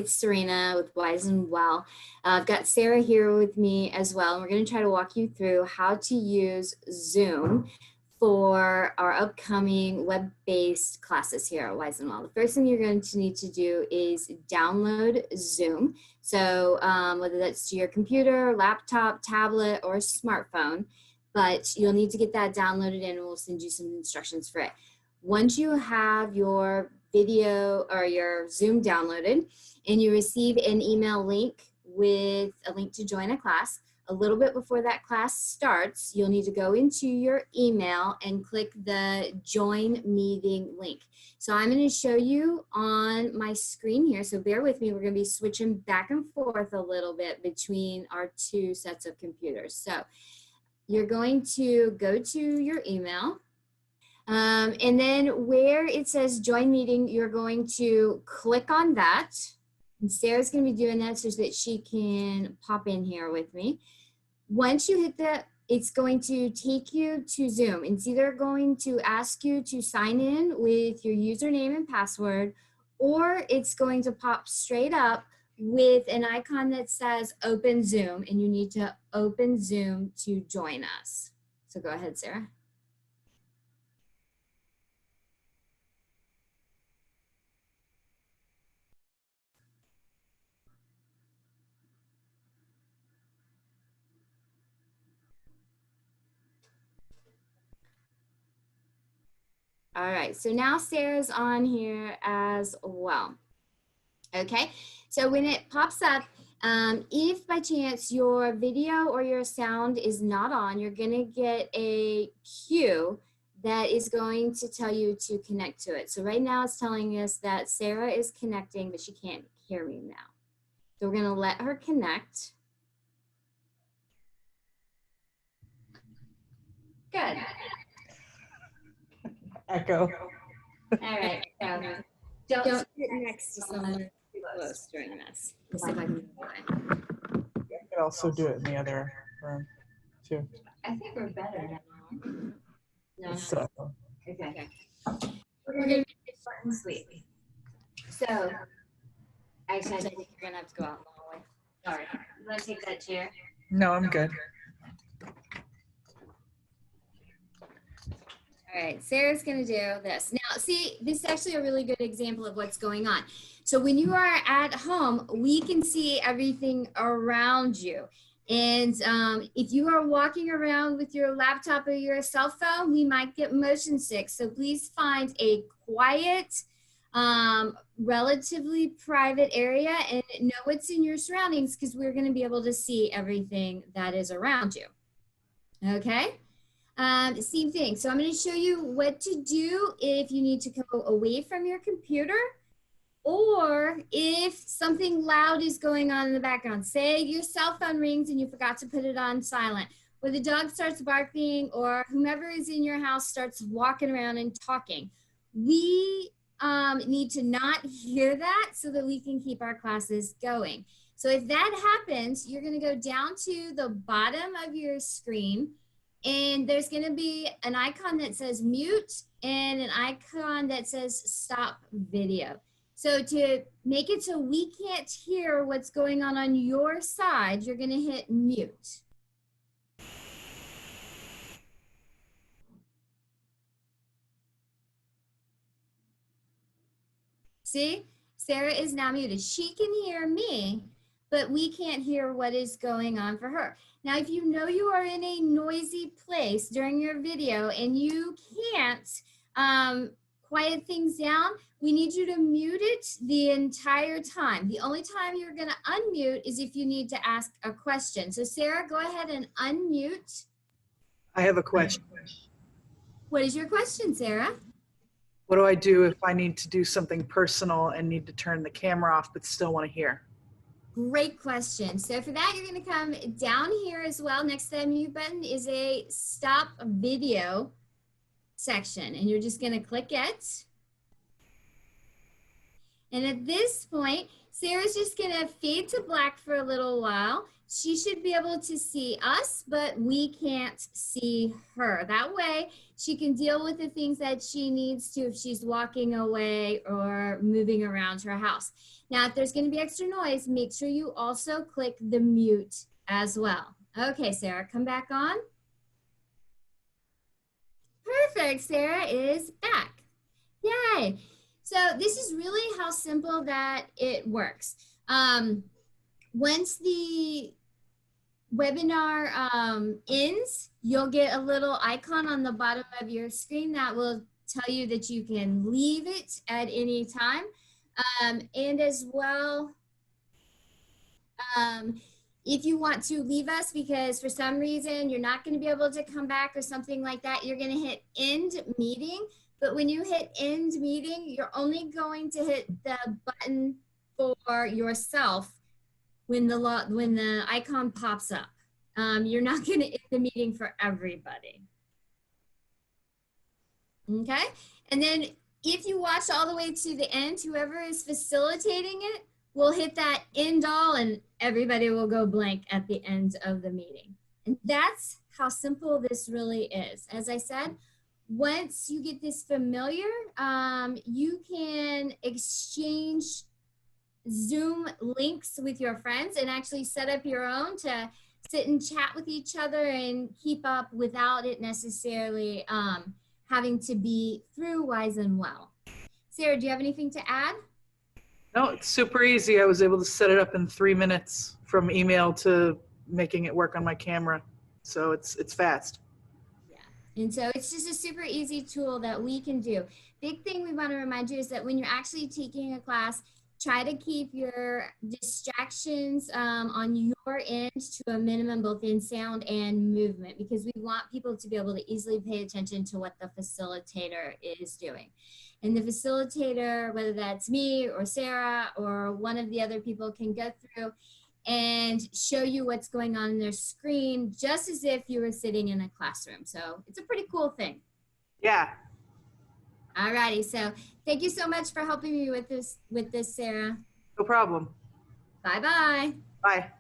It's Serina with Wise and Well. I've got Sara here with me as well, and we're going to try to walk you through how to use Zoom for our upcoming web-based classes here at Wise and Well. The first thing you're going to need to do is download Zoom. So whether that's to your computer, laptop, tablet, or smartphone, but you'll need to get that downloaded and we'll send you some instructions for it. Once you have your video or your Zoom downloaded and you receive an email link with a link to join a class, a little bit before that class starts, you'll need to go into your email and click the join meeting link. So I'm going to show you on my screen here, so bear with me. We're going to be switching back and forth a little bit between our two sets of computers. So you're going to go to your email. And then where it says join meeting, you're going to click on that. And Sarah's going to be doing that so that she can pop in here with me. Once you hit that, it's going to take you to Zoom. It's either going to ask you to sign in with your username and password, or it's going to pop straight up with an icon that says open Zoom, and you need to open Zoom to join us. So go ahead, Sarah. All right, so now Sarah's on here as well. Okay, so when it pops up, if by chance your video or your sound is not on, you're gonna get a cue that is going to tell you to connect to it. So right now it's telling us that Sarah is connecting, but she can't hear me now. So we're gonna let her connect. Good. Echo. All right, so don't sit next to someone too close during this. Let's see if I can do it. I could also do it in the other room too. I think we're better now. No. So, Okay. We're gonna make it short and sweet. So, actually, I think you're gonna have to go out in the hallway. Sorry. You wanna take that chair? no, I'm good. All right, Sarah's gonna do this. Now, see, this is actually a really good example of what's going on. So when you are at home, we can see everything around you. And if you are walking around with your laptop or your cell phone, we might get motion sick. So please find a quiet, relatively private area and know what's in your surroundings, because we're gonna be able to see everything that is around you. Okay? Same thing. So I'm going to show you what to do if you need to go away from your computer, or if something loud is going on in the background. Say your cell phone rings and you forgot to put it on silent, or the dog starts barking, or whomever is in your house starts walking around and talking. We need to not hear that so that we can keep our classes going. So if that happens, you're going to go down to the bottom of your screen, and there's going to be an icon that says mute and an icon that says stop video. So to make it so we can't hear what's going on your side, you're going to hit mute. See, Sarah is now muted. She can hear me, but we can't hear what is going on for her. Now, if you know you are in a noisy place during your video and you can't quiet things down, we need you to mute it the entire time. The only time you're going to unmute is if you need to ask a question. So Sarah, go ahead and unmute. I have a question. What is your question, Sarah? What do I do if I need to do something personal and need to turn the camera off but still want to hear? Great question. So for that, you're going to come down here as well. Next to the mute button is a stop video section, and you're just going to click it. And at this point, Sarah's just gonna fade to black for a little while. She should be able to see us, but we can't see her. That way, she can deal with the things that she needs to if she's walking away or moving around her house. Now, if there's gonna be extra noise, make sure you also click the mute as well. Okay, Sarah, come back on. Perfect, Sarah is back. Yay. So this is really how simple that it works. Once the webinar ends, you'll get a little icon on the bottom of your screen that will tell you that you can leave it at any time. And as well, if you want to leave us because for some reason you're not going to be able to come back or something like that, you're going to hit end meeting. But when you hit end meeting, you're only going to hit the button for yourself when the icon pops up. You're not going to end the meeting for everybody. Okay? And then if you watch all the way to the end, whoever is facilitating it will hit that end all and everybody will go blank at the end of the meeting. And that's how simple this really is. As I said, once you get this familiar, you can exchange Zoom links with your friends and actually set up your own to sit and chat with each other and keep up without it necessarily having to be through Wise and Well. Sarah, do you have anything to add? No, it's super easy. I was able to set it up in 3 minutes from email to making it work on my camera. So it's fast. Yeah. And so it's just a super easy tool that we can do. Big thing we want to remind you is that when you're actually taking a class, try to keep your distractions on your end to a minimum, both in sound and movement, because we want people to be able to easily pay attention to what the facilitator is doing. And the facilitator, whether that's me or Sarah or one of the other people, can go through and show you what's going on in their screen, just as if you were sitting in a classroom. So it's a pretty cool thing. Yeah. Alrighty, so thank you so much for helping me with this, Sarah. No problem. Bye-bye. Bye.